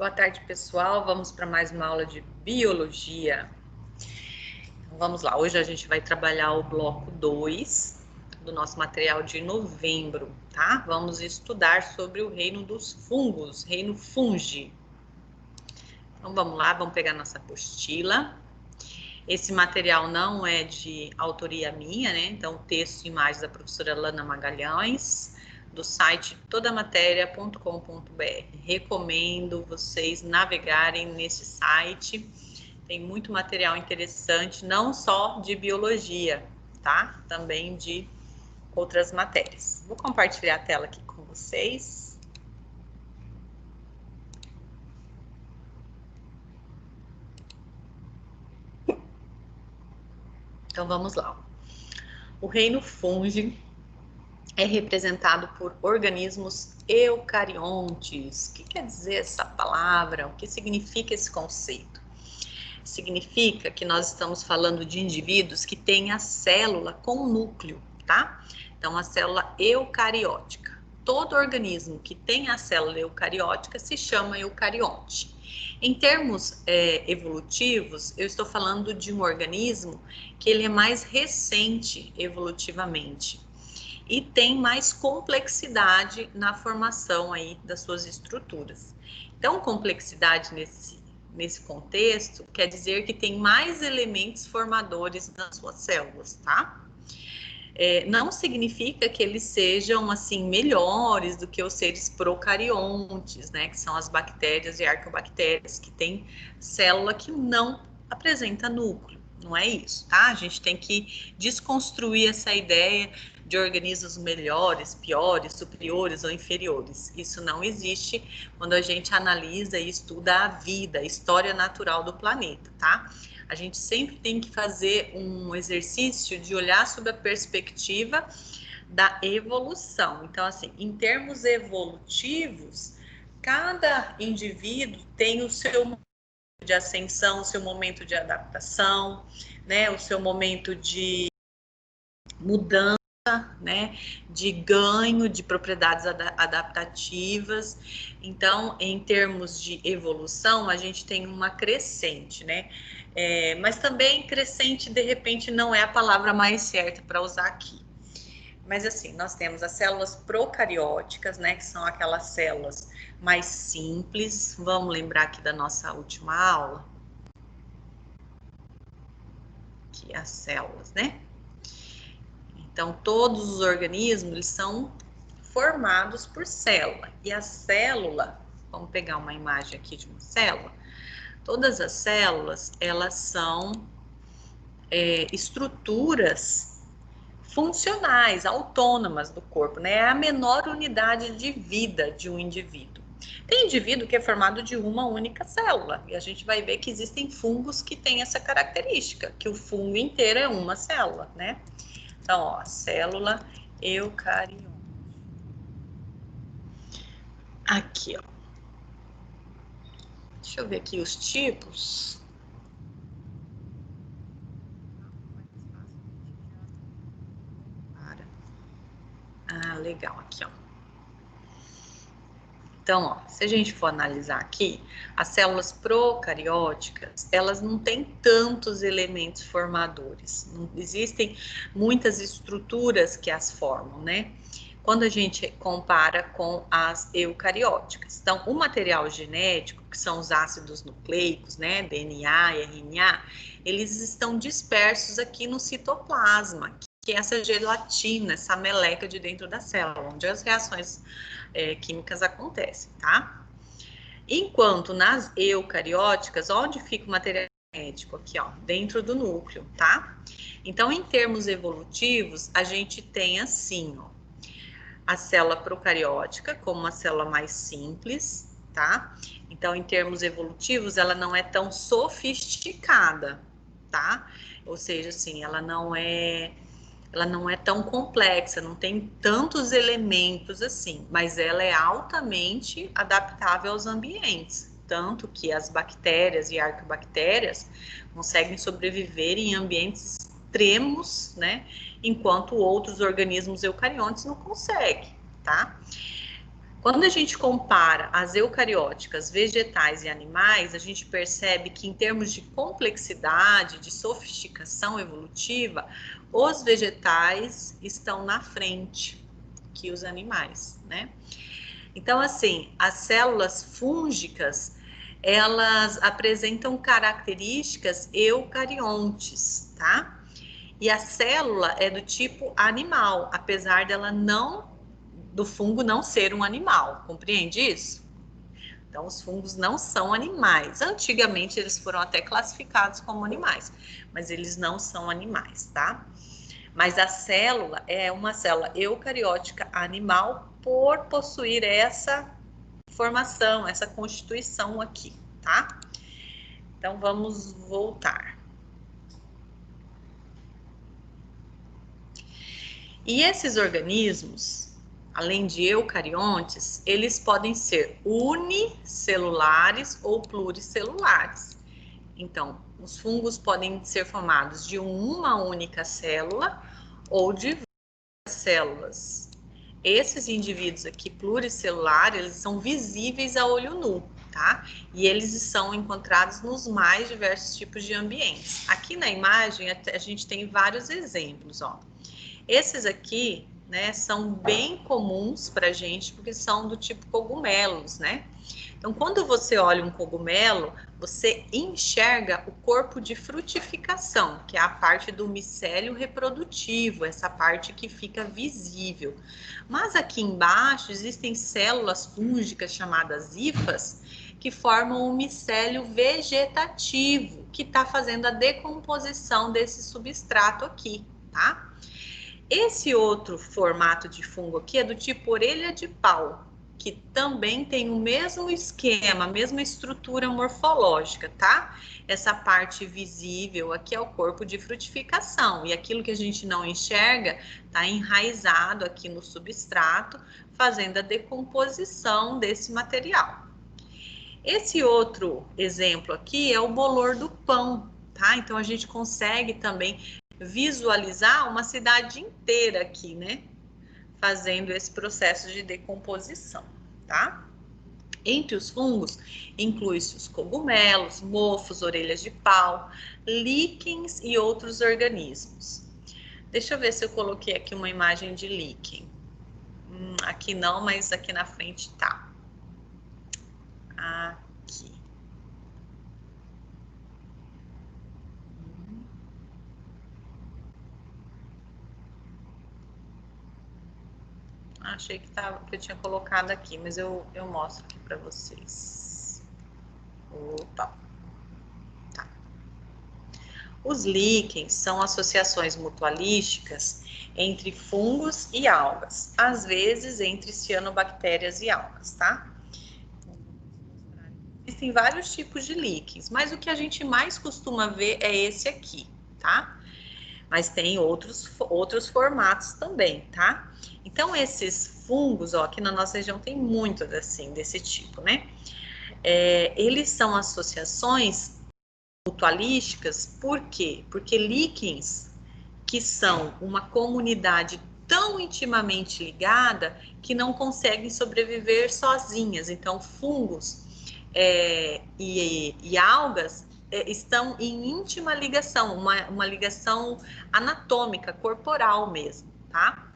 Boa tarde, pessoal. Vamos para mais uma aula de biologia. Então, vamos lá. Hoje a gente vai trabalhar o bloco 2 do nosso material de novembro, tá? Vamos estudar sobre o reino dos fungos, reino fungi. Então, vamos lá, vamos pegar nossa apostila. Esse material não é de autoria minha, né? Então, texto e imagens da professora Lana Magalhães, do site todamateria.com.br. Recomendo vocês navegarem nesse site. Tem muito material interessante, não só de biologia, tá? Também de outras matérias. Vou compartilhar a tela aqui com vocês. Então, vamos lá. O reino fungi é representado por organismos eucariontes. O que quer dizer essa palavra? O que significa esse conceito? Significa que nós estamos falando de indivíduos que têm a célula com núcleo, tá? Então, a célula eucariótica. Todo organismo que tem a célula eucariótica se chama eucarionte. Em termos evolutivos, eu estou falando de um organismo que ele é mais recente evolutivamente e tem mais complexidade na formação aí das suas estruturas. Então, complexidade nesse contexto quer dizer que tem mais elementos formadores nas suas células, tá? Não significa que eles sejam, assim, melhores do que os seres procariontes, né? Que são as bactérias e arqueobactérias, que têm célula que não apresenta núcleo. Não é isso, tá? A gente tem que desconstruir essa ideia de organismos melhores, piores, superiores ou inferiores. Isso não existe quando a gente analisa e estuda a vida, a história natural do planeta, tá? A gente sempre tem que fazer um exercício de olhar sob a perspectiva da evolução. Então, assim, em termos evolutivos, cada indivíduo tem o seu momento de ascensão, o seu momento de adaptação, né, o seu momento de mudança, né, de ganho de propriedades adaptativas. Então, em termos de evolução, a gente tem uma crescente, né? Mas também crescente, de repente, não é a palavra mais certa para usar aqui. Mas assim, nós temos as células procarióticas, né, que são aquelas células mais simples. Vamos lembrar aqui da nossa última aula? Aqui as células, né? Então, todos os organismos, eles são formados por célula. E a célula, vamos pegar uma imagem aqui de uma célula. Todas as células, elas são estruturas funcionais, autônomas do corpo, né? É a menor unidade de vida de um indivíduo. Tem indivíduo que é formado de uma única célula, e a gente vai ver que existem fungos que têm essa característica, que o fungo inteiro é uma célula, né? Então, ó, célula eucarionte. Aqui, ó. Deixa eu ver aqui os tipos. Ah, legal, aqui, ó. Então, ó, se a gente for analisar aqui, as células procarióticas, elas não têm tantos elementos formadores. Não existem muitas estruturas que as formam, né? Quando a gente compara com as eucarióticas. Então, o material genético, que são os ácidos nucleicos, né, DNA e RNA, eles estão dispersos aqui no citoplasma, que é essa gelatina, essa meleca de dentro da célula, onde as reações químicas acontecem, tá? Enquanto nas eucarióticas, onde fica o material genético? Aqui, ó, dentro do núcleo, tá? Então, em termos evolutivos, a gente tem assim, ó, a célula procariótica como uma célula mais simples, tá? Então, em termos evolutivos, ela não é tão sofisticada, tá? Ou seja, assim, ela não é tão complexa, não tem tantos elementos assim, mas ela é altamente adaptável aos ambientes, tanto que as bactérias e arqueobactérias conseguem sobreviver em ambientes extremos, né, enquanto outros organismos eucariontes não conseguem, tá? Quando a gente compara as eucarióticas, vegetais e animais, a gente percebe que em termos de complexidade, de sofisticação evolutiva, os vegetais estão na frente que os animais, né? Então, assim, as células fúngicas, elas apresentam características eucariontes, tá? E a célula é do tipo animal, apesar dela não, do fungo não ser um animal, compreende isso? Então, os fungos não são animais. Antigamente, eles foram até classificados como animais, mas eles não são animais, tá? Mas a célula é uma célula eucariótica animal por possuir essa formação, essa constituição aqui, tá? Então, vamos voltar. E esses organismos, além de eucariontes, eles podem ser unicelulares ou pluricelulares. Então, os fungos podem ser formados de uma única célula ou de várias células. Esses indivíduos aqui pluricelulares, eles são visíveis a olho nu, tá? E eles são encontrados nos mais diversos tipos de ambientes. Aqui na imagem, a gente tem vários exemplos, ó. Esses aqui, né, são bem comuns pra gente, porque são do tipo cogumelos, né? Então, quando você olha um cogumelo, você enxerga o corpo de frutificação, que é a parte do micélio reprodutivo, essa parte que fica visível. Mas aqui embaixo existem células fúngicas chamadas hifas, que formam o micélio vegetativo, que está fazendo a decomposição desse substrato aqui, tá? Esse outro formato de fungo aqui é do tipo orelha de pau, que também tem o mesmo esquema, a mesma estrutura morfológica, tá? Essa parte visível aqui é o corpo de frutificação, e aquilo que a gente não enxerga está enraizado aqui no substrato, fazendo a decomposição desse material. Esse outro exemplo aqui é o bolor do pão, tá? Então a gente consegue também visualizar uma cidade inteira aqui, né? Fazendo esse processo de decomposição, tá? Entre os fungos, inclui-se os cogumelos, mofos, orelhas de pau, líquens e outros organismos. Deixa eu ver se eu coloquei aqui uma imagem de líquen. Aqui não, mas aqui na frente tá. Aqui. Achei que eu tinha colocado aqui, mas eu mostro aqui para vocês. Opa. Tá. Os líquens são associações mutualísticas entre fungos e algas, às vezes entre cianobactérias e algas, tá? Existem vários tipos de líquens, mas o que a gente mais costuma ver é esse aqui, tá? Mas tem outros formatos também, tá? Então, esses fungos, ó, aqui na nossa região tem muitos assim, desse tipo, né? Eles são associações mutualísticas, por quê? Porque líquens, que são uma comunidade tão intimamente ligada que não conseguem sobreviver sozinhas. Então, fungos e algas estão em íntima ligação, uma ligação anatômica, corporal mesmo, tá?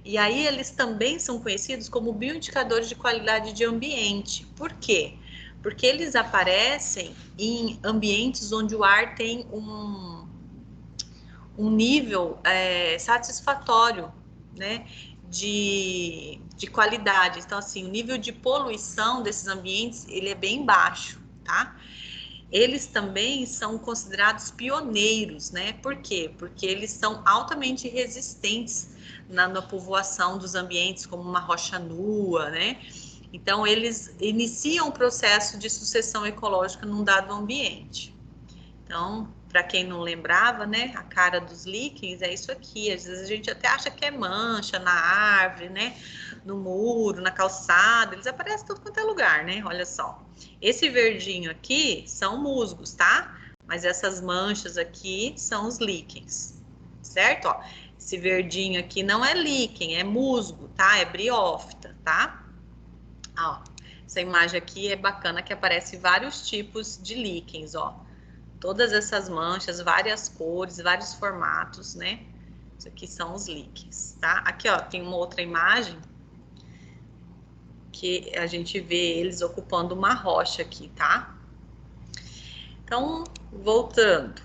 E aí eles também são conhecidos como bioindicadores de qualidade de ambiente. Por quê? Porque eles aparecem em ambientes onde o ar tem um nível satisfatório, né, de qualidade. Então, assim, o nível de poluição desses ambientes, ele é bem baixo, tá? Eles também são considerados pioneiros, né? Por quê? Porque eles são altamente resistentes na povoação dos ambientes, como uma rocha nua, né? Então, eles iniciam o processo de sucessão ecológica num dado ambiente. Então, para quem não lembrava, né, a cara dos líquens é isso aqui. Às vezes a gente até acha que é mancha na árvore, né, no muro, na calçada. Eles aparecem em tudo quanto é lugar, né? Olha só. Esse verdinho aqui são musgos, tá? Mas essas manchas aqui são os líquens, certo? Ó, esse verdinho aqui não é líquen, é musgo, tá? É briófita, tá? Ó, essa imagem aqui é bacana, que aparece vários tipos de líquens, ó. Todas essas manchas, várias cores, vários formatos, né? Isso aqui são os líquens, tá? Aqui, ó, tem uma outra imagem que a gente vê eles ocupando uma rocha aqui, tá? Então, voltando.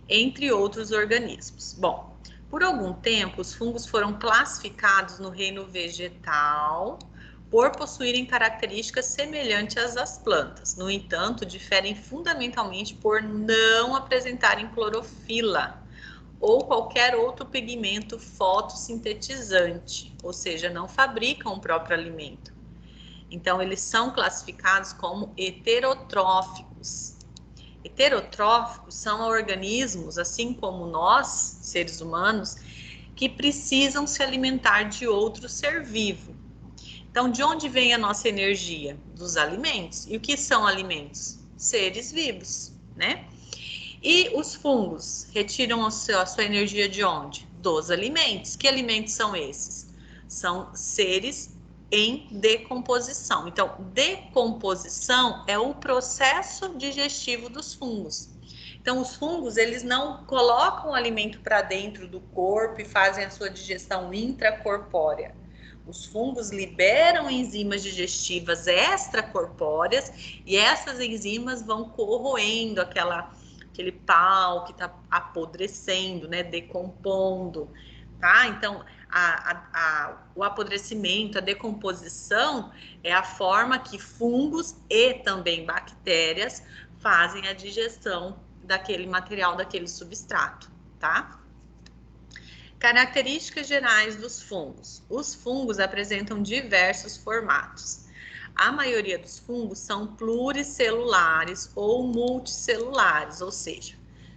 Entre outros organismos. Bom, por algum tempo, os fungos foram classificados no reino vegetal por possuírem características semelhantes às das plantas. No entanto, diferem fundamentalmente por não apresentarem clorofila ou qualquer outro pigmento fotossintetizante, ou seja, não fabricam o próprio alimento. Então, eles são classificados como heterotróficos. Heterotróficos são organismos, assim como nós, seres humanos, que precisam se alimentar de outro ser vivo. Então, de onde vem a nossa energia? Dos alimentos. E o que são alimentos? Seres vivos, né? E os fungos retiram a sua energia de onde? Dos alimentos. Que alimentos são esses? São seres em decomposição. Então, decomposição é o processo digestivo dos fungos. Então, os fungos, eles não colocam o alimento para dentro do corpo e fazem a sua digestão intracorpórea. Os fungos liberam enzimas digestivas extracorpóreas e essas enzimas vão corroendo aquele pau que está apodrecendo, né, decompondo, tá? Então, o apodrecimento, a decomposição é a forma que fungos e também bactérias fazem a digestão daquele material, daquele substrato, tá? Características gerais dos fungos. Os fungos apresentam diversos formatos. A maioria dos fungos são pluricelulares ou multicelulares, ou seja,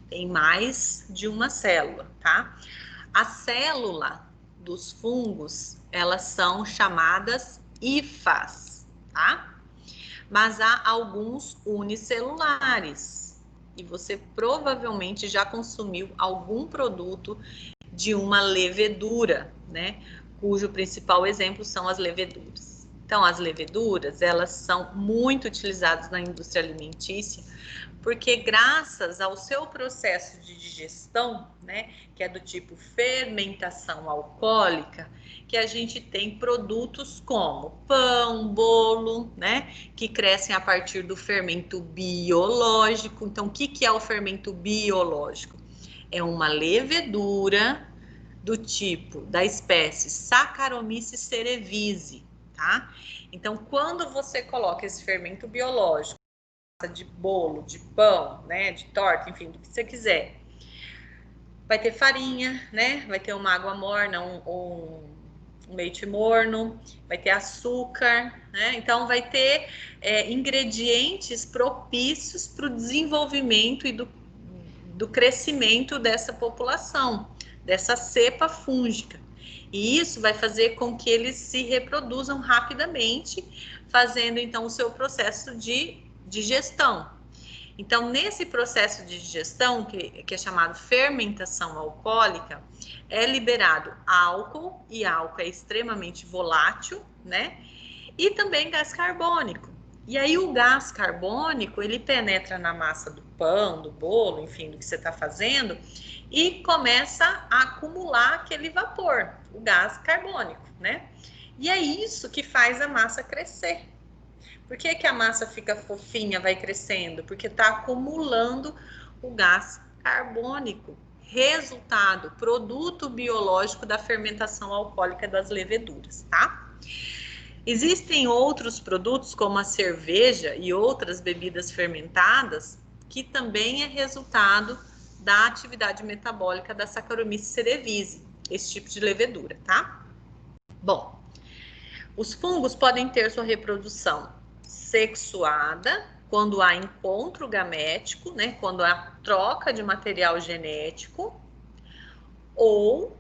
tem mais de uma célula, tá? A célula dos fungos, elas são chamadas hifas, tá? Mas há alguns unicelulares. E você provavelmente já consumiu algum produto de uma levedura, né? Cujo principal exemplo são as leveduras. Então, as leveduras, elas são muito utilizadas na indústria alimentícia, porque graças ao seu processo de digestão, né, que é do tipo fermentação alcoólica, que a gente tem produtos como pão, bolo, né, que crescem a partir do fermento biológico. Então, o que é o fermento biológico? É uma levedura do tipo, da espécie Saccharomyces cerevisiae, tá? Então, quando você coloca esse fermento biológico de bolo, de pão, né, de torta, enfim, do que você quiser, vai ter farinha, né? Vai ter uma água morna, um leite morno, vai ter açúcar, né? Então vai ter ingredientes propícios para o desenvolvimento e do crescimento dessa população, dessa cepa fúngica. E isso vai fazer com que eles se reproduzam rapidamente, fazendo então o seu processo de digestão. Então, nesse processo de digestão, que é chamado fermentação alcoólica, é liberado álcool, e álcool é extremamente volátil, né? E também gás carbônico. E aí o gás carbônico, ele penetra na massa do pão, do bolo, enfim, do que você está fazendo, e começa a acumular aquele vapor, o gás carbônico, né? E é isso que faz a massa crescer. Por que que a massa fica fofinha, vai crescendo? Porque está acumulando o gás carbônico. Resultado, produto biológico da fermentação alcoólica das leveduras, tá? Existem outros produtos, como a cerveja e outras bebidas fermentadas, que também é resultado da atividade metabólica da Saccharomyces cerevisiae, esse tipo de levedura, tá? Bom, os fungos podem ter sua reprodução sexuada, quando há encontro gamético, né, quando há troca de material genético, ou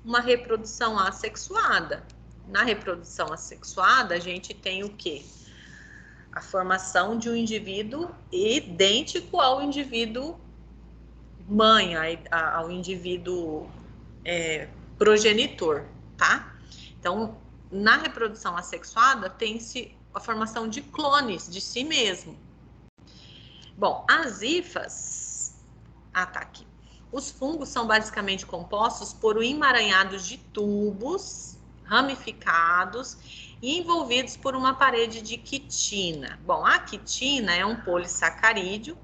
uma reprodução assexuada. Na reprodução assexuada, a gente tem o quê? A formação de um indivíduo idêntico ao indivíduo mãe, ao indivíduo progenitor, tá? Então, na reprodução assexuada, tem-se a formação de clones de si mesmo. Bom, as hifas... tá aqui. Os fungos são basicamente compostos por um emaranhado de tubos ramificados e envolvidos por uma parede de quitina. Bom, a quitina é um polissacarídeo,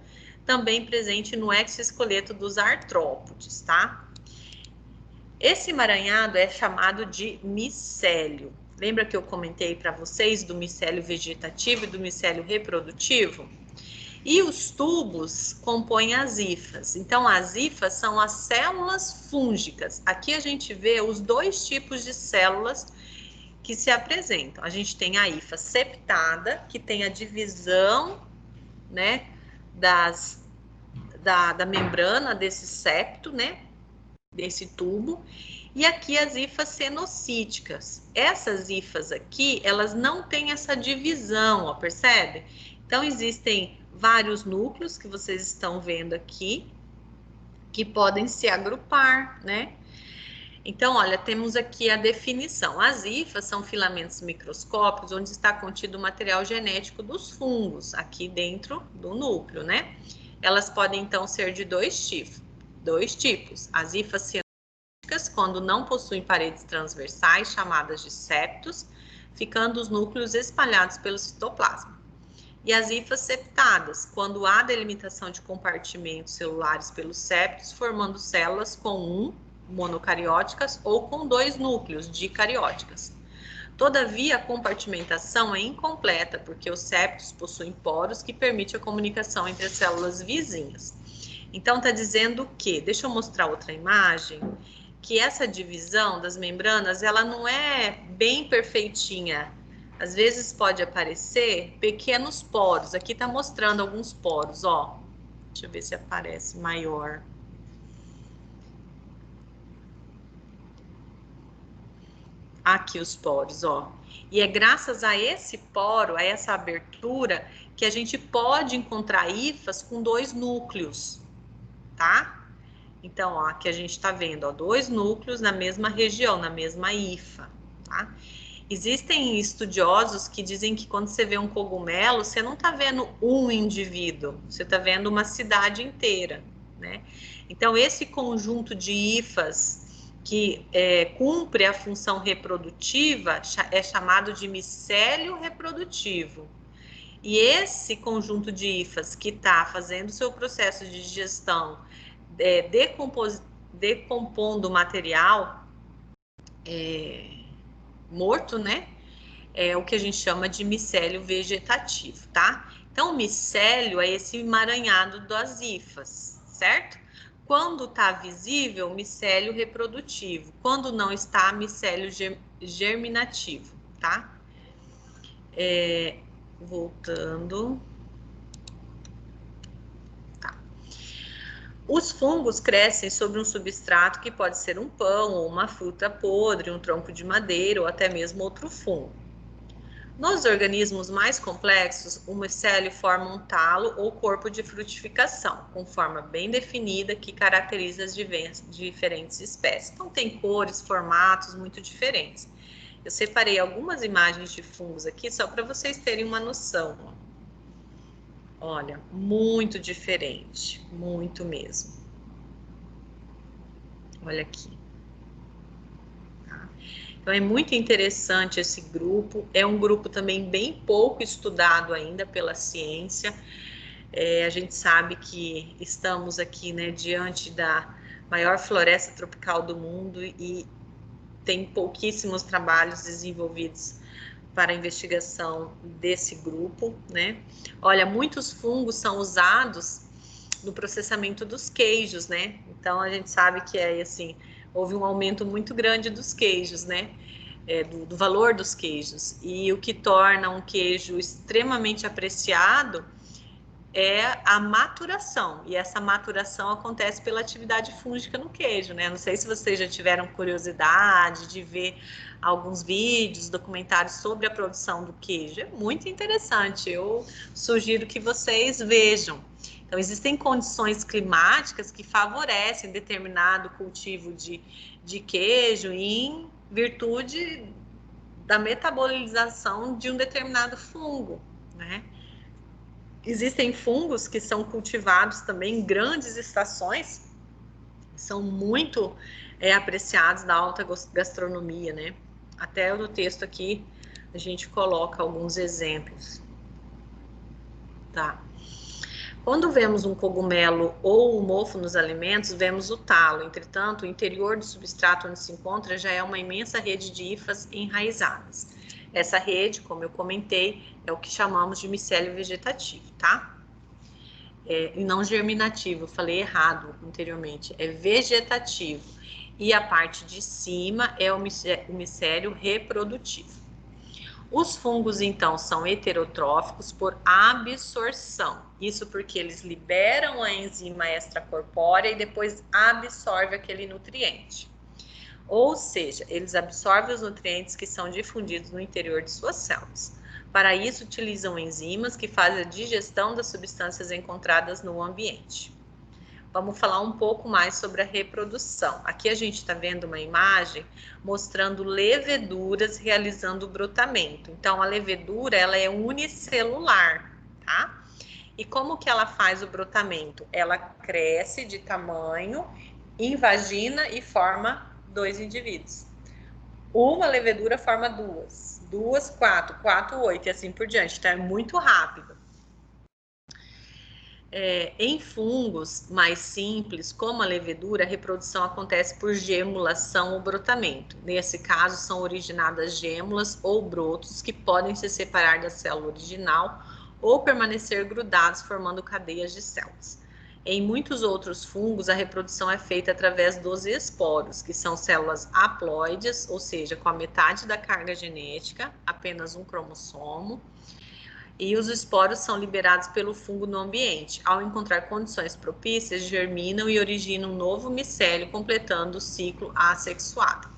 também presente no exoesqueleto dos artrópodes, tá? Esse emaranhado é chamado de micélio. Lembra que eu comentei para vocês do micélio vegetativo e do micélio reprodutivo? E os tubos compõem as hifas. Então, as hifas são as células fúngicas. Aqui a gente vê os dois tipos de células que se apresentam. A gente tem a hifa septada, que tem a divisão, né, da membrana desse septo, né, desse tubo. E aqui as hifas cenocíticas. Essas hifas aqui, elas não têm essa divisão, ó, percebe? Então, existem vários núcleos que vocês estão vendo aqui, que podem se agrupar, né? Então, olha, temos aqui a definição. As hifas são filamentos microscópicos onde está contido o material genético dos fungos, aqui dentro do núcleo, né? Elas podem, então, ser de dois tipos. As hifas cenocíticas, quando não possuem paredes transversais, chamadas de septos, ficando os núcleos espalhados pelo citoplasma. E as hifas septadas, quando há delimitação de compartimentos celulares pelos septos, formando células com monocarióticas ou com dois núcleos dicarióticas. Todavia, a compartimentação é incompleta, porque os septos possuem poros que permitem a comunicação entre as células vizinhas. Então, está dizendo que, deixa eu mostrar outra imagem, que essa divisão das membranas, ela não é bem perfeitinha. Às vezes pode aparecer pequenos poros. Aqui está mostrando alguns poros, ó. Deixa eu ver se aparece maior. Aqui os poros, ó. E é graças a esse poro, a essa abertura, que a gente pode encontrar hifas com dois núcleos, tá? Então, ó, aqui a gente está vendo, ó, dois núcleos na mesma região, na mesma hifa, tá? Existem estudiosos que dizem que quando você vê um cogumelo, você não está vendo um indivíduo, você está vendo uma cidade inteira, né? Então, esse conjunto de hifas que cumpre a função reprodutiva é chamado de micélio reprodutivo. E esse conjunto de hifas que está fazendo o seu processo de digestão, decompondo o material morto, né? É o que a gente chama de micélio vegetativo, tá? Então, o micélio é esse emaranhado das hifas, certo? Quando tá visível, micélio reprodutivo. Quando não está, micélio germinativo, tá? Voltando. Tá. Os fungos crescem sobre um substrato que pode ser um pão ou uma fruta podre, um tronco de madeira ou até mesmo outro fungo. Nos organismos mais complexos, o micélio forma um talo ou corpo de frutificação, com forma bem definida que caracteriza as diferentes espécies. Então, tem cores, formatos muito diferentes. Eu separei algumas imagens de fungos aqui só para vocês terem uma noção. Olha, muito diferente, muito mesmo. Olha aqui. Então, é muito interessante esse grupo. É um grupo também bem pouco estudado ainda pela ciência. A gente sabe que estamos aqui, né, diante da maior floresta tropical do mundo e tem pouquíssimos trabalhos desenvolvidos para a investigação desse grupo, né? Olha, muitos fungos são usados no processamento dos queijos, né? Então, a gente sabe que assim, houve um aumento muito grande dos queijos, né? Do valor dos queijos. E o que torna um queijo extremamente apreciado é a maturação. E essa maturação acontece pela atividade fúngica no queijo, né? Não sei se vocês já tiveram curiosidade de ver alguns vídeos, documentários sobre a produção do queijo. É muito interessante. Eu sugiro que vocês vejam. Então, existem condições climáticas que favorecem determinado cultivo de queijo em virtude da metabolização de um determinado fungo, né? Existem fungos que são cultivados também em grandes estações, são muito apreciados na alta gastronomia, né? Até no texto aqui a gente coloca alguns exemplos, tá? Quando vemos um cogumelo ou o mofo nos alimentos, vemos o talo. Entretanto, o interior do substrato onde se encontra já é uma imensa rede de hifas enraizadas. Essa rede, como eu comentei, é o que chamamos de micélio vegetativo, tá? E não germinativo, falei errado anteriormente, é vegetativo. E a parte de cima é o micélio reprodutivo. Os fungos, então, são heterotróficos por absorção. Isso porque eles liberam a enzima extracorpórea e depois absorvem aquele nutriente. Ou seja, eles absorvem os nutrientes que são difundidos no interior de suas células. Para isso, utilizam enzimas que fazem a digestão das substâncias encontradas no ambiente. Vamos falar um pouco mais sobre a reprodução. Aqui a gente está vendo uma imagem mostrando leveduras realizando o brotamento. Então, a levedura, ela é unicelular, tá? E como que ela faz o brotamento? Ela cresce de tamanho, invagina e forma 2 indivíduos. Uma levedura forma 2, 2, 4, 4, 8 e assim por diante. Então, é muito rápido. Em fungos mais simples, como a levedura, a reprodução acontece por gemulação ou brotamento. Nesse caso, são originadas gêmulas ou brotos que podem se separar da célula original ou permanecer grudados, formando cadeias de células. Em muitos outros fungos, a reprodução é feita através dos esporos, que são células haploides, ou seja, com a metade da carga genética, apenas um cromossomo. E os esporos são liberados pelo fungo no ambiente. Ao encontrar condições propícias, germinam e originam um novo micélio, completando o ciclo assexuado.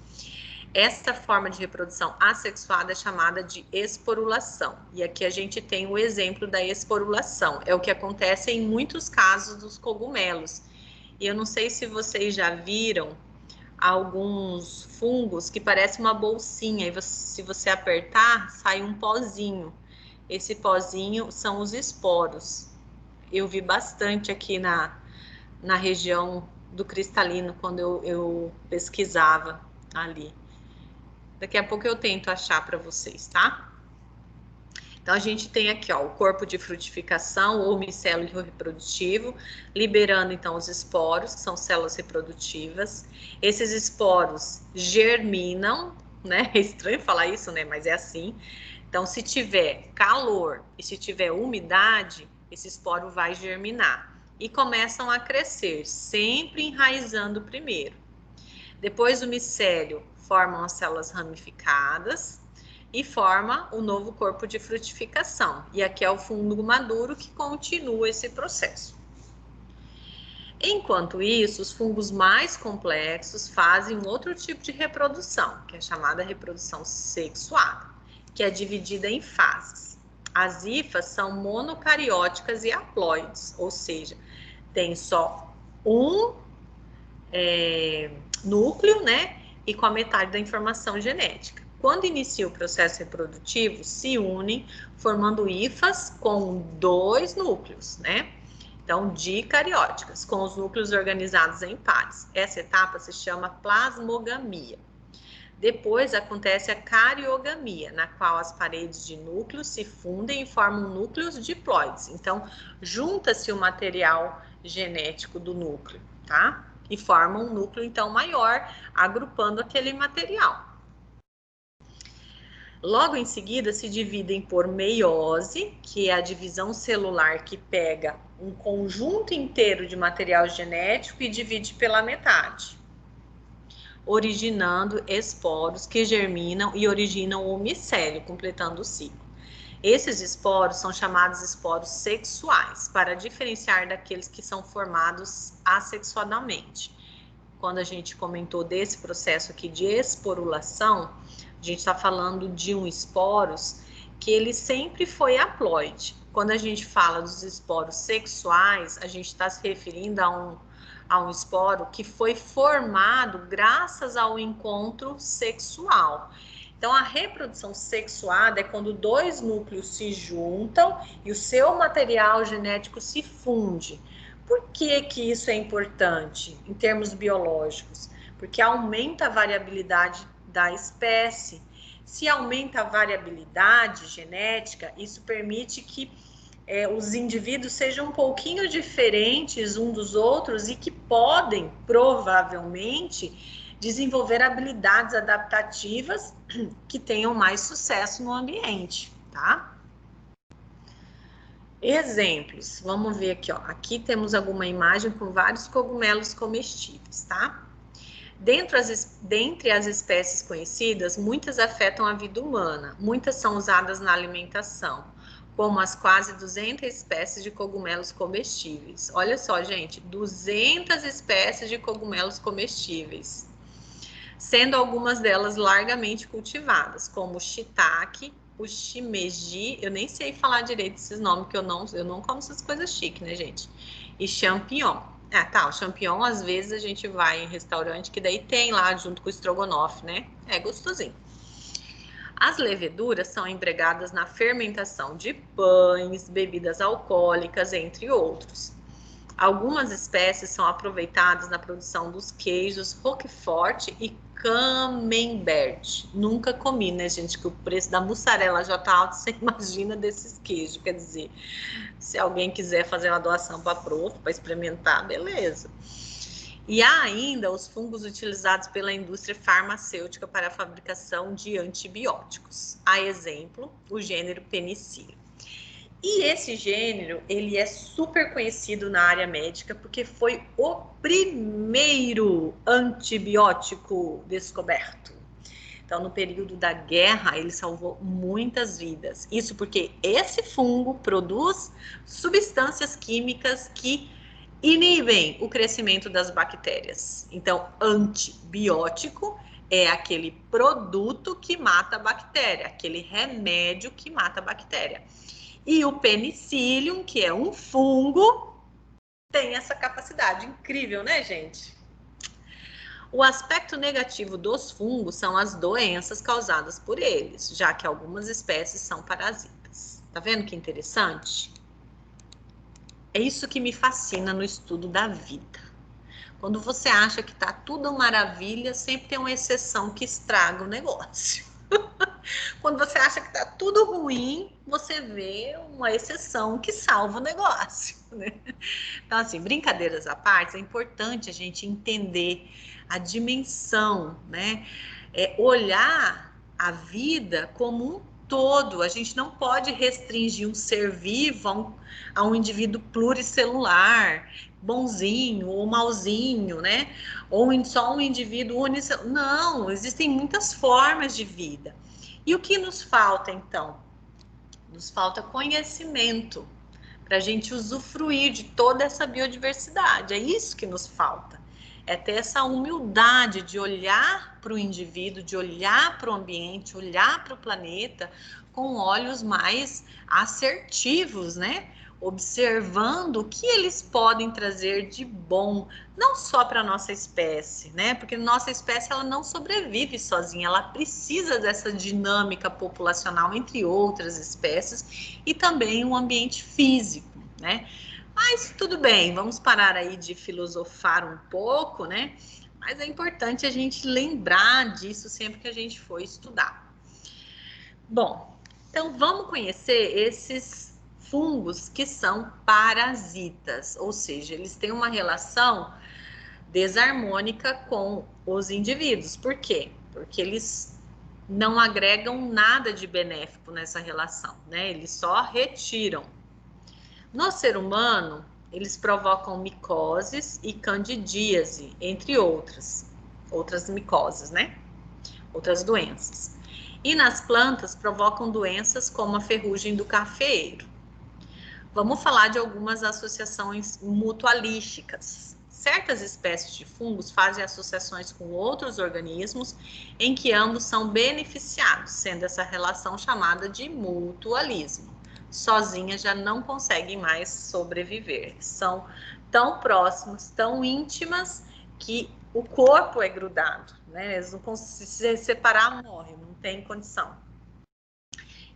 Esta forma de reprodução assexuada é chamada de esporulação. E aqui a gente tem o exemplo da esporulação. É o que acontece em muitos casos dos cogumelos. E eu não sei se vocês já viram alguns fungos que parecem uma bolsinha. E se você apertar, sai um pozinho. Esse pozinho são os esporos. Eu vi bastante aqui na região do cristalino, quando eu pesquisava ali. Daqui a pouco eu tento achar para vocês, tá? Então, a gente tem aqui, ó, o corpo de frutificação ou micélio reprodutivo, liberando, então, os esporos, que são células reprodutivas. Esses esporos germinam, né? É estranho falar isso, né? Mas é assim. Então, se tiver calor e se tiver umidade, esse esporo vai germinar. E começam a crescer, sempre enraizando primeiro. Depois, o micélio formam as células ramificadas e forma o novo corpo de frutificação. E aqui é o fungo maduro que continua esse processo. Enquanto isso, os fungos mais complexos fazem um outro tipo de reprodução, que é chamada reprodução sexuada, que é dividida em fases. As hifas são monocarióticas e haploides, ou seja, tem só um núcleo, né? E com a metade da informação genética. Quando inicia o processo reprodutivo, se unem, formando hifas com 2 núcleos, né? Então, dicarióticas, com os núcleos organizados em pares. Essa etapa se chama plasmogamia. Depois acontece a cariogamia, na qual as paredes de núcleos se fundem e formam núcleos diploides. Então, junta-se o material genético do núcleo, tá? E forma um núcleo, então, maior, agrupando aquele material. Logo em seguida, se dividem por meiose, que é a divisão celular que pega um conjunto inteiro de material genético e divide pela metade, originando esporos que germinam e originam o micélio, completando o ciclo. Esses esporos são chamados esporos sexuais, para diferenciar daqueles que são formados assexuadamente. Quando a gente comentou desse processo aqui de esporulação, a gente está falando de um esporos que ele sempre foi haploide. Quando a gente fala dos esporos sexuais, a gente está se referindo a um esporo que foi formado graças ao encontro sexual. Então, a reprodução sexuada é quando dois núcleos se juntam e o seu material genético se funde. Por que que isso é importante em termos biológicos? Porque aumenta a variabilidade da espécie. Se aumenta a variabilidade genética, isso permite que os indivíduos sejam um pouquinho diferentes um dos outros e que podem, provavelmente, desenvolver habilidades adaptativas que tenham mais sucesso no ambiente, tá? Exemplos, vamos ver aqui, ó. Aqui temos alguma imagem com vários cogumelos comestíveis, tá? Dentre as espécies conhecidas, muitas afetam a vida humana, muitas são usadas na alimentação, como as quase 200 espécies de cogumelos comestíveis. Olha só, gente, 200 espécies de cogumelos comestíveis, sendo algumas delas largamente cultivadas, como o shiitake, o shimeji, eu nem sei falar direito esses nomes, que eu não como essas coisas chiques, né, gente? E champignon. Tá, o champignon, às vezes a gente vai em restaurante que daí tem lá junto com o estrogonofe, né? É gostosinho. As leveduras são empregadas na fermentação de pães, bebidas alcoólicas, entre outros. Algumas espécies são aproveitadas na produção dos queijos Roquefort e Camembert. Nunca comi, né, gente? Que o preço da mussarela já tá alto, você imagina desses queijos. Quer dizer, se alguém quiser fazer uma doação para a prof, para experimentar, beleza. E há ainda os fungos utilizados pela indústria farmacêutica para a fabricação de antibióticos. A exemplo, o gênero Penicillium. E esse gênero, ele é super conhecido na área médica porque foi o primeiro antibiótico descoberto. Então, no período da guerra, ele salvou muitas vidas. Isso porque esse fungo produz substâncias químicas que inibem o crescimento das bactérias. Então, antibiótico é aquele produto que mata a bactéria, aquele remédio que mata a bactéria. E o penicillium, que é um fungo, tem essa capacidade. Incrível, né, gente? O aspecto negativo dos fungos são as doenças causadas por eles, já que algumas espécies são parasitas. Tá vendo que interessante? É isso que me fascina no estudo da vida. Quando você acha que tá tudo maravilha, sempre tem uma exceção que estraga o negócio. Quando você acha que está tudo ruim, você vê uma exceção que salva o negócio, né? Então, assim, brincadeiras à parte, é importante a gente entender a dimensão, né? Olhar a vida como um todo. A gente não pode restringir um ser vivo a um indivíduo pluricelular, bonzinho ou malzinho, né? Ou só um indivíduo unicelular. Não, existem muitas formas de vida. E o que nos falta, então? Nos falta conhecimento para a gente usufruir de toda essa biodiversidade. É isso que nos falta. É ter essa humildade de olhar para o indivíduo, de olhar para o ambiente, olhar para o planeta com olhos mais assertivos, né? Observando o que eles podem trazer de bom, não só para a nossa espécie, né? Porque nossa espécie ela não sobrevive sozinha, ela precisa dessa dinâmica populacional entre outras espécies e também um ambiente físico, né? Mas tudo bem, vamos parar aí de filosofar um pouco, né? Mas é importante a gente lembrar disso sempre que a gente for estudar. Bom, então vamos conhecer esses fungos que são parasitas, ou seja, eles têm uma relação desarmônica com os indivíduos. Por quê? Porque eles não agregam nada de benéfico nessa relação, né? Eles só retiram. No ser humano, eles provocam micoses e candidíase, entre outras micoses, né? Outras doenças. E nas plantas provocam doenças como a ferrugem do cafeeiro. Vamos falar de algumas associações mutualísticas. Certas espécies de fungos fazem associações com outros organismos em que ambos são beneficiados, sendo essa relação chamada de mutualismo. Sozinhas já não conseguem mais sobreviver. São tão próximas, tão íntimas, que o corpo é grudado, né? Eles não conseguem se separar, morrem, não tem condição.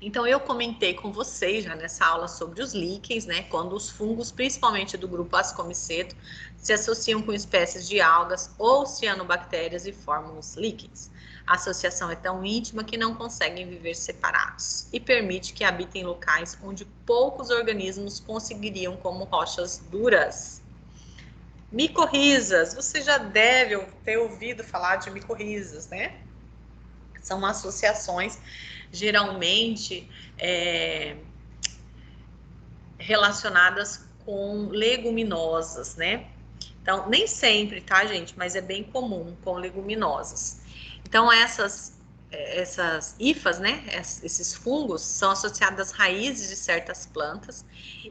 Então, eu comentei com vocês já nessa aula sobre os líquens, né? Quando os fungos, principalmente do grupo Ascomiceto, se associam com espécies de algas ou cianobactérias e formam os líquens. A associação é tão íntima que não conseguem viver separados e permite que habitem em locais onde poucos organismos conseguiriam, como rochas duras. Micorrizas, você já deve ter ouvido falar de micorrizas, né? São associações geralmente relacionadas com leguminosas, né? Então, nem sempre, tá, gente? Mas é bem comum com leguminosas. Então, essas hifas, né? Esses fungos são associados às raízes de certas plantas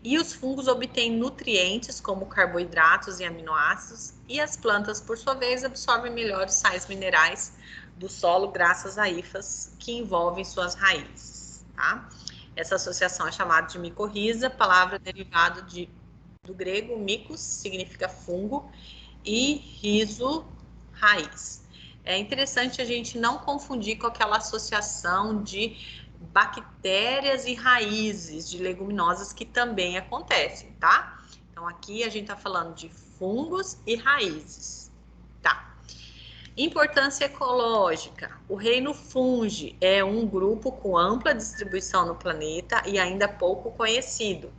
e os fungos obtêm nutrientes como carboidratos e aminoácidos e as plantas, por sua vez, absorvem melhor os sais minerais do solo graças a hifas que envolvem suas raízes, tá? Essa associação é chamada de micorriza, palavra derivada do grego micos, significa fungo, e rizo, raiz. É interessante a gente não confundir com aquela associação de bactérias e raízes de leguminosas que também acontecem, tá? Então, aqui a gente tá falando de fungos e raízes, tá? Importância ecológica. O reino fungi é um grupo com ampla distribuição no planeta e ainda pouco conhecido,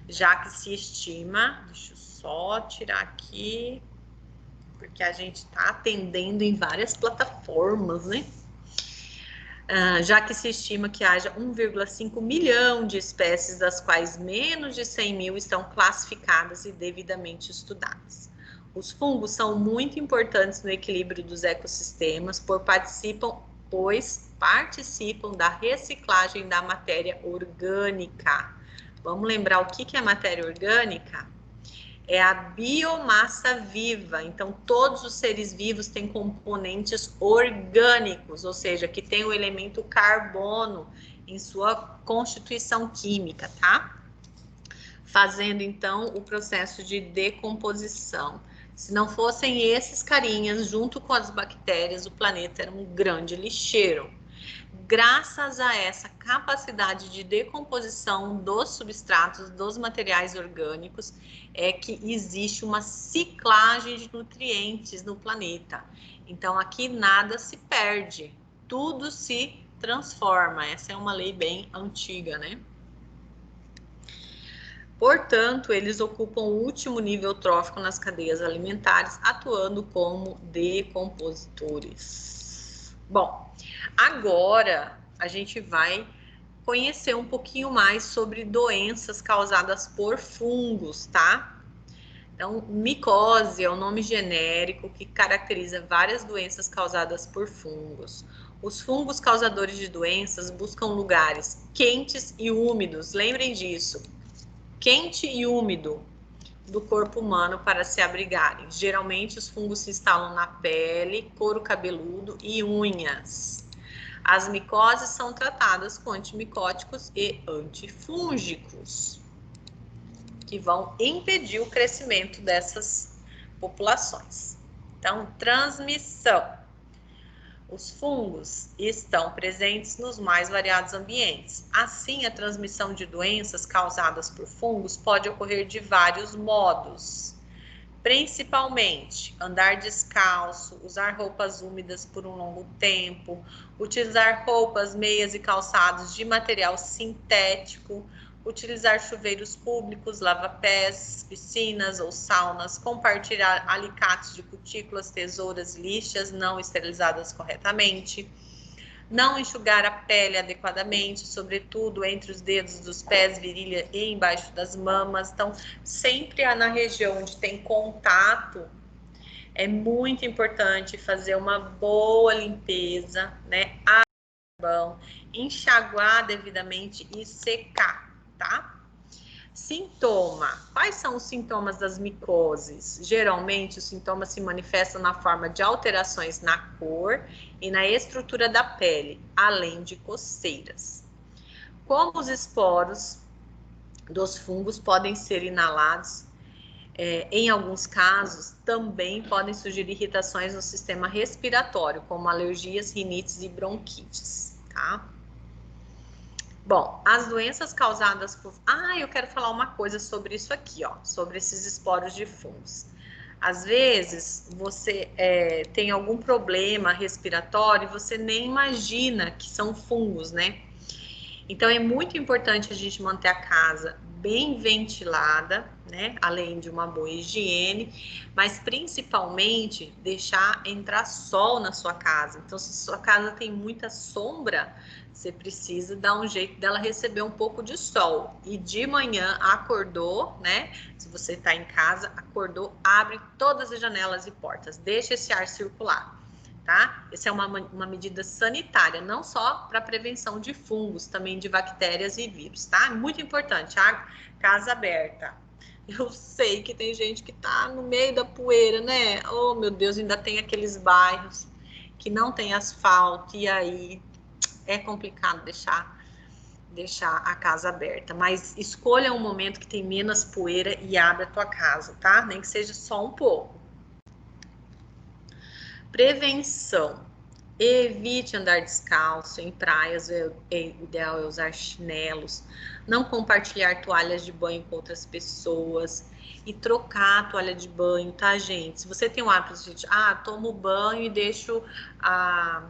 já que se estima, deixa eu só tirar aqui, porque a gente está atendendo em várias plataformas, né? Já que se estima que haja 1,5 milhão de espécies, das quais menos de 100 mil estão classificadas e devidamente estudadas. Os fungos são muito importantes no equilíbrio dos ecossistemas, pois participam da reciclagem da matéria orgânica. Vamos lembrar o que é matéria orgânica? É a biomassa viva. Então, todos os seres vivos têm componentes orgânicos, ou seja, que tem o elemento carbono em sua constituição química, tá? Fazendo, então, o processo de decomposição. Se não fossem esses carinhas, junto com as bactérias, o planeta era um grande lixeiro. Graças a essa capacidade de decomposição dos substratos, dos materiais orgânicos, é que existe uma ciclagem de nutrientes no planeta. Então, aqui nada se perde, tudo se transforma. Essa é uma lei bem antiga, né? Portanto, eles ocupam o último nível trófico nas cadeias alimentares, atuando como decompositores. Bom, agora a gente vai conhecer um pouquinho mais sobre doenças causadas por fungos, tá? Então, micose é o nome genérico que caracteriza várias doenças causadas por fungos. Os fungos causadores de doenças buscam lugares quentes e úmidos, lembrem disso, quente e úmido do corpo humano para se abrigarem. Geralmente, os fungos se instalam na pele, couro cabeludo e unhas. As micoses são tratadas com antimicóticos e antifúngicos, que vão impedir o crescimento dessas populações. Então, transmissão. Os fungos estão presentes nos mais variados ambientes. Assim, a transmissão de doenças causadas por fungos pode ocorrer de vários modos. Principalmente, andar descalço, usar roupas úmidas por um longo tempo, utilizar roupas, meias e calçados de material sintético, utilizar chuveiros públicos, lava-pés, piscinas ou saunas, compartilhar alicates de cutículas, tesouras e lixas não esterilizadas corretamente, não enxugar a pele adequadamente, sobretudo entre os dedos dos pés, virilha e embaixo das mamas. Então, sempre na região onde tem contato, é muito importante fazer uma boa limpeza, né? Bom, enxaguar devidamente e secar, tá? Sintoma. Quais são os sintomas das micoses? Geralmente, os sintomas se manifestam na forma de alterações na cor e na estrutura da pele, além de coceiras. Como os esporos dos fungos podem ser inalados, Em alguns casos, também podem surgir irritações no sistema respiratório, como alergias, rinites e bronquites, tá? Bom, as doenças causadas por... eu quero falar uma coisa sobre isso aqui, ó, sobre esses esporos de fungos. Às vezes, você tem algum problema respiratório e você nem imagina que são fungos, né? Então, é muito importante a gente manter a casa bem ventilada, né? Além de uma boa higiene, mas principalmente deixar entrar sol na sua casa. Então, se sua casa tem muita sombra, você precisa dar um jeito dela receber um pouco de sol. E de manhã, acordou, né? Se você está em casa, acordou, abre todas as janelas e portas, deixa esse ar circular. Tá? Essa é uma medida sanitária, não só para prevenção de fungos, também de bactérias e vírus, tá? Muito importante, a casa aberta. Eu sei que tem gente que tá no meio da poeira, né? Oh, meu Deus, ainda tem aqueles bairros que não tem asfalto, e aí é complicado deixar a casa aberta. Mas escolha um momento que tem menos poeira e abra a tua casa, tá? Nem que seja só um pouco. Prevenção. Evite andar descalço em praias, é ideal é usar chinelos, não compartilhar toalhas de banho com outras pessoas e trocar a toalha de banho, tá, gente? Se você tem o hábito de, tomo banho e deixo a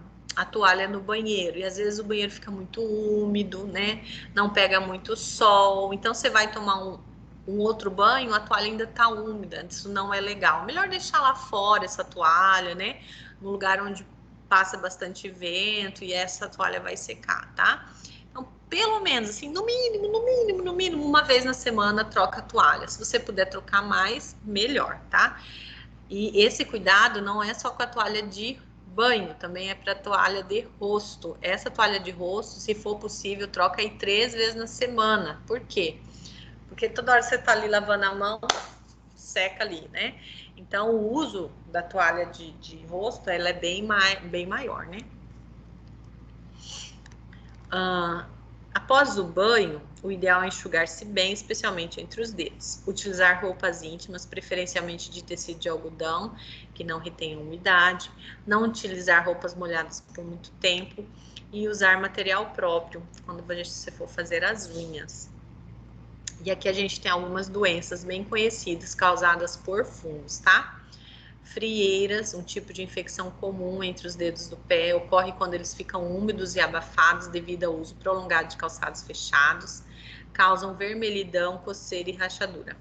toalha no banheiro, e às vezes o banheiro fica muito úmido, né? Não pega muito sol, então você vai tomar um outro banho, a toalha ainda tá úmida, isso não é legal. Melhor deixar lá fora essa toalha, né? No lugar onde passa bastante vento e essa toalha vai secar, tá? Então, pelo menos, assim, no mínimo, uma vez na semana troca a toalha. Se você puder trocar mais, melhor, tá? E esse cuidado não é só com a toalha de banho, também é para toalha de rosto. Essa toalha de rosto, se for possível, troca aí 3 vezes na semana. Por quê? Porque toda hora você tá ali lavando a mão, seca ali, né? Então, o uso da toalha de rosto, ela é bem maior, né? Após o banho, o ideal é enxugar-se bem, especialmente entre os dedos. Utilizar roupas íntimas, preferencialmente de tecido de algodão, que não retenham umidade. Não utilizar roupas molhadas por muito tempo. E usar material próprio, quando você for fazer as unhas. E aqui a gente tem algumas doenças bem conhecidas causadas por fungos, tá? Frieiras, um tipo de infecção comum entre os dedos do pé, ocorre quando eles ficam úmidos e abafados devido ao uso prolongado de calçados fechados, causam vermelhidão, coceira e rachadura.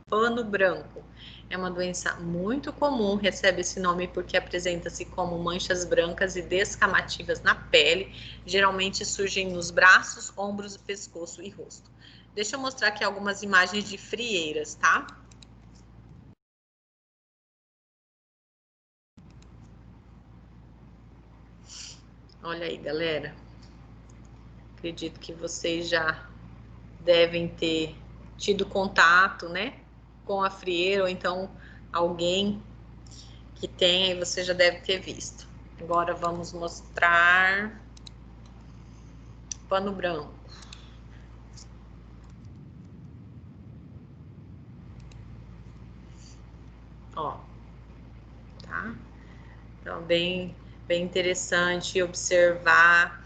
Pano branco é uma doença muito comum, recebe esse nome porque apresenta-se como manchas brancas e descamativas na pele, geralmente surgem nos braços, ombros, pescoço e rosto. Deixa eu mostrar aqui algumas imagens de frieiras, tá? Olha aí, galera. Acredito que vocês já devem ter tido contato, né, com a frieira, ou então alguém que tenha e você já deve ter visto. Agora vamos mostrar pano branco. Ó, tá? Então, bem interessante observar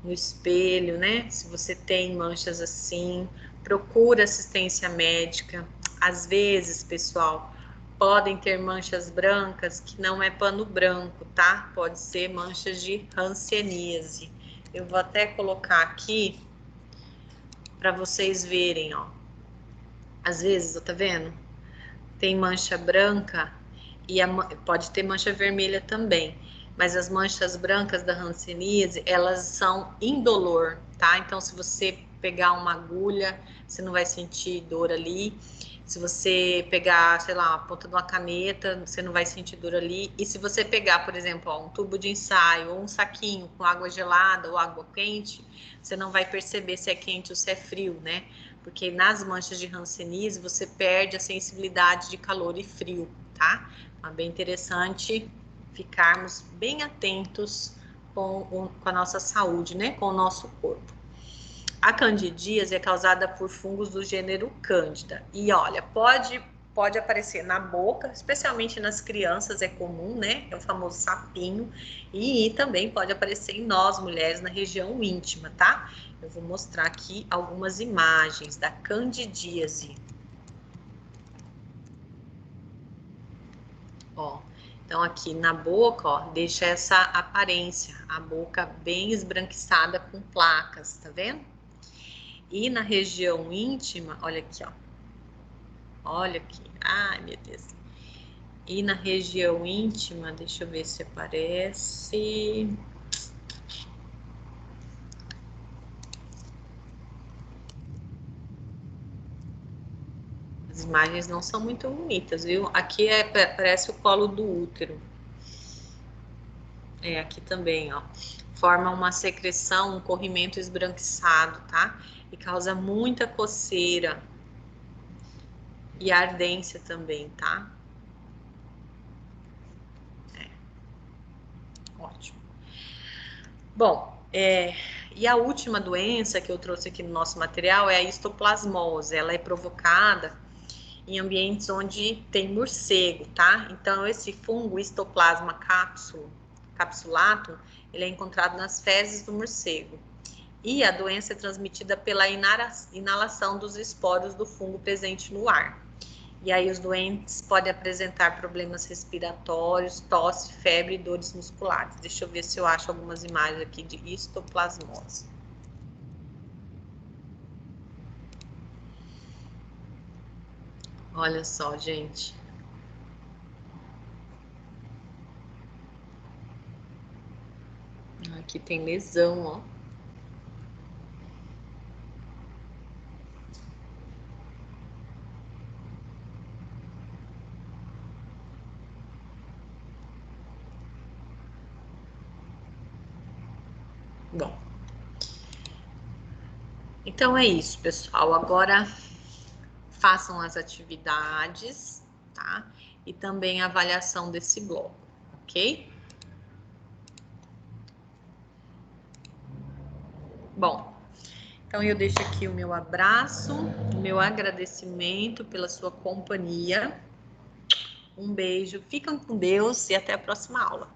no espelho, né? Se você tem manchas assim, procura assistência médica. Às vezes, pessoal, podem ter manchas brancas que não é pano branco, tá? Pode ser manchas de hanseníase. Eu vou até colocar aqui para vocês verem, ó. Às vezes, tá vendo? Tem mancha branca e pode ter mancha vermelha também, mas as manchas brancas da hanseníase, elas são indolor, tá? Então, se você pegar uma agulha, você não vai sentir dor ali. Se você pegar, sei lá, a ponta de uma caneta, você não vai sentir dor ali. E se você pegar, por exemplo, ó, um tubo de ensaio ou um saquinho com água gelada ou água quente, você não vai perceber se é quente ou se é frio, né? Porque nas manchas de hanseníase você perde a sensibilidade de calor e frio, tá? Então é bem interessante ficarmos bem atentos com a nossa saúde, né? Com o nosso corpo. A candidíase é causada por fungos do gênero Cândida. E olha, pode pode aparecer na boca, especialmente nas crianças, é comum, né? É o famoso sapinho. E também pode aparecer em nós, mulheres, na região íntima, tá? Eu vou mostrar aqui algumas imagens da candidíase. Ó, então aqui na boca, ó, deixa essa aparência, a boca bem esbranquiçada com placas, tá vendo? E na região íntima, olha aqui, ó. Olha aqui, ai meu Deus. E na região íntima, deixa eu ver se aparece. As imagens não são muito bonitas, viu? Aqui parece o colo do útero. É, aqui também, ó. Forma uma secreção, um corrimento esbranquiçado, tá? E causa muita coceira e ardência também, tá? É. Ótimo. Bom, e a última doença que eu trouxe aqui no nosso material é a histoplasmose. Ela é provocada em ambientes onde tem morcego, tá? Então, esse fungo Histoplasma capsulatum, ele é encontrado nas fezes do morcego. E a doença é transmitida pela inalação dos esporos do fungo presente no ar. E aí os doentes podem apresentar problemas respiratórios, tosse, febre e dores musculares. Deixa eu ver se eu acho algumas imagens aqui de histoplasmose. Olha só, gente. Aqui tem lesão, ó. Bom, então é isso, pessoal. Agora façam as atividades, tá? E também a avaliação desse bloco, ok? Bom, então eu deixo aqui o meu abraço, o meu agradecimento pela sua companhia. Um beijo, fiquem com Deus e até a próxima aula.